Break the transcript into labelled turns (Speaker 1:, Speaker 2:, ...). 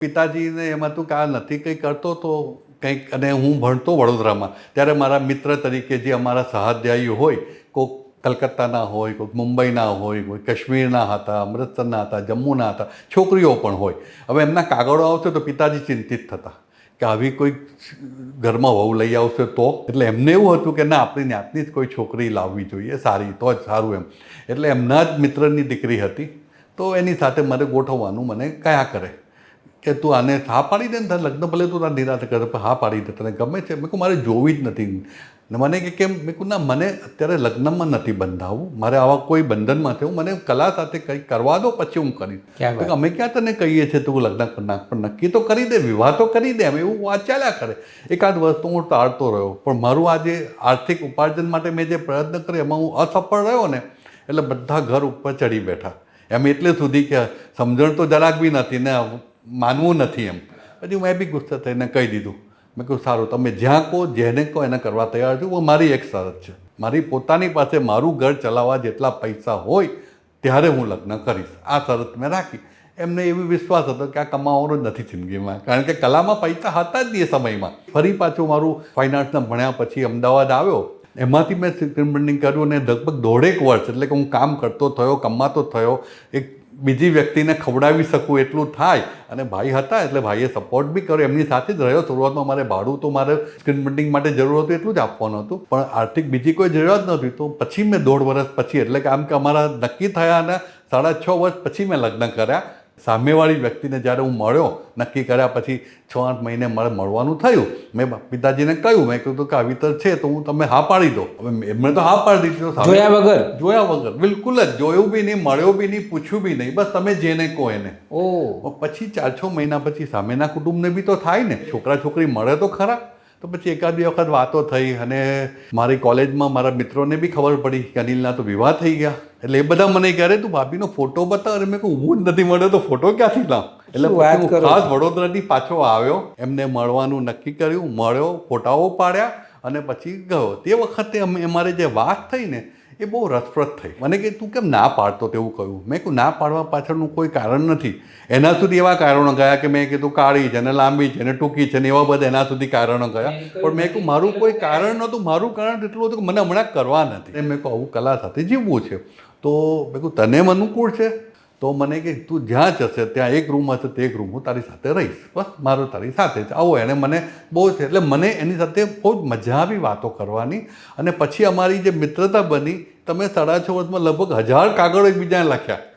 Speaker 1: પિતાજીને એમાં તું કા નથી કંઈ કરતો તો કંઈક, અને હું ભણતો વડોદરામાં ત્યારે મારા મિત્ર તરીકે જે અમારા સહાધ્યાયીઓ હોય, કોઈક કલકત્તાના હોય, કોઈક મુંબઈના હોય, કોઈ કાશ્મીરના હતા, અમૃતસરના હતા, જમ્મુના હતા, છોકરીઓ પણ હોય. હવે એમના કાગળો આવશે તો પિતાજી ચિંતિત થતા કે આવી કોઈ ઘરમાં વહુ લઈ આવશે તો. એટલે એમને એવું હતું કે ના, આપણી જ્ઞાતની જ કોઈ છોકરી લાવવી જોઈએ સારી, તો જ સારું એમ. એટલે એમના જ મિત્રની દીકરી હતી, તો એની સાથે મારે ગોઠવવાનું મને કયા કરે કે તું આને હા પાડી દે ને, તારે લગ્ન ભલે તું તારા નિરાતે કરે પણ હા પાડી દે, તને ગમે છે? મેં કહું મારે જોવી જ નથી. ને મને કે કેમ? મેં કહું ના, મને અત્યારે લગ્નમાં નથી બંધાવું, મારે આવા કોઈ બંધનમાં થયું, મને કલા સાથે કંઈક કરવા દો, પછી હું કરીશ. અમે ક્યાં તને કહીએ છીએ તું લગ્ન કરી નાખ, પણ નક્કી તો કરી દે, વિવાહ તો કરી દે. એમ એવું વાત ચાલ્યા કરે. એકાદ વર્ષ તો હું ટાળતો રહ્યો, પણ મારું આ જે આર્થિક ઉપાર્જન માટે મેં જે પ્રયત્ન કર્યો એમાં હું અસફળ રહ્યો ને, એટલે બધા ઘર ઉપર ચડી બેઠા. એમ એટલે સુધી કે સમજણ તો જરાક બી નથી ને માનવું નથી એમ. પછી મેં બી ગુસ્સે થઈને કહી દીધું. મેં કહ્યું સારું, તમે જ્યાં કહો, જેને કહો એને કરવા તૈયાર છું. હું મારી એક શરત છે, મારી પોતાની પાસે મારું ઘર ચલાવવા જેટલા પૈસા હોય ત્યારે હું લગ્ન કરીશ. આ શરત મેં રાખી. એમને એવી વિશ્વાસ હતો કે આ કમાવાનો જ નથી જિંદગીમાં, કારણ કે કલામાં પૈસા હતા જ નહીં એ સમયમાં. ફરી પાછું મારું ફાઇન આર્ટ્સના ભણ્યા પછી અમદાવાદ આવ્યો. એમાંથી મેં સ્ક્રીન પ્રિન્ટિંગ કર્યું અને લગભગ 1.5 વર્ષ, એટલે કે હું કામ કરતો થયો, કમાતો થયો, એક બીજી વ્યક્તિને ખવડાવી શકું એટલું થાય. અને ભાઈ હતા એટલે ભાઈએ સપોર્ટ બી કર્યો, એમની સાથે જ રહ્યો. શરૂઆતમાં મારે ભાડું તો મારે સ્ક્રીન પ્રિન્ટિંગ માટે જરૂર હતું એટલું જ આપવાનું હતું, પણ આર્થિક બીજી કોઈ જરૂરિયાત નહોતી. તો પછી મેં 1.5 વર્ષ પછી, એટલે કે આમ કે અમારા નક્કી થયા અને 6.5 વર્ષ પછી મેં લગ્ન કર્યા. સામેવાળી વ્યક્તિને જ્યારે હું મળ્યો, નક્કી કર્યા પછી 6-8 મહિને મારે મળવાનું થયું. મેં પિતાજીને કહ્યું, મેં કીધું કે આવી તો છે તો હું તમે હા પાડી દો. હવે એમણે તો હા પાડી દીધી, જોયા વગર, બિલકુલ જ જોયું બી નહીં, મળ્યો બી નહીં, પૂછ્યું બી નહીં, બસ તમે જેને કહો એને. પછી 4-6 મહિના પછી સામેના કુટુંબને બી તો થાય ને, છોકરા છોકરી મળે તો ખરા. તો પછી એકાદ બે વખત વાતો થઈ અને મારી કોલેજમાં મારા મિત્રોને બી ખબર પડી કે અનિલના તો વિવાહ થઈ ગયા. એટલે એ બધા મને કહે, તું ભાભીનો ફોટો બતાવ. અને મેં કહું હું જ નથી મળ્યો તો ફોટો ક્યાંથી લાવ? એટલે હું ખાસ વડોદરાથી પાછો આવ્યો, એમને મળવાનું નક્કી કર્યું, મળ્યો, ફોટાઓ પાડ્યા અને પછી ગયો. તે વખતે અમારે જે વાત થઈ ને એ બહુ રસપ્રદ થઈ. મને કે તું કેમ ના પાડતો તેવું કહ્યું. મેં કહું ના પાડવા પાછળનું કોઈ કારણ નથી. એના સુધી એવા કારણો ગયા કે મેં કીધું કાળી છે ને, લાંબી છે ને, ટૂંકી છે ને, એવા બધા એના સુધી કારણો ગયા. પણ મેં કહું મારું કોઈ કારણ નહોતું. મારું કારણ એટલું હતું કે મને હમણાં કરવા નથી. મેં કહું આવું કલા સાથે જીવવું છે. તો મેં કહું તને અનુકૂળ છે? તો મને કે તું જ્યાં જશે ત્યાં એક રૂમ હશે, તે એક રૂમ હું તારી સાથે રહીશ, બસ મારો તારી સાથે જ આવો. એને મને બહુ છે, એટલે મને એની સાથે બહુ જ મજા આવી વાતો કરવાની. અને પછી અમારી જે મિત્રતા બની, તમે 6.5 વર્ષમાં લગભગ 1000 કાગળો એકબીજાને લખ્યા.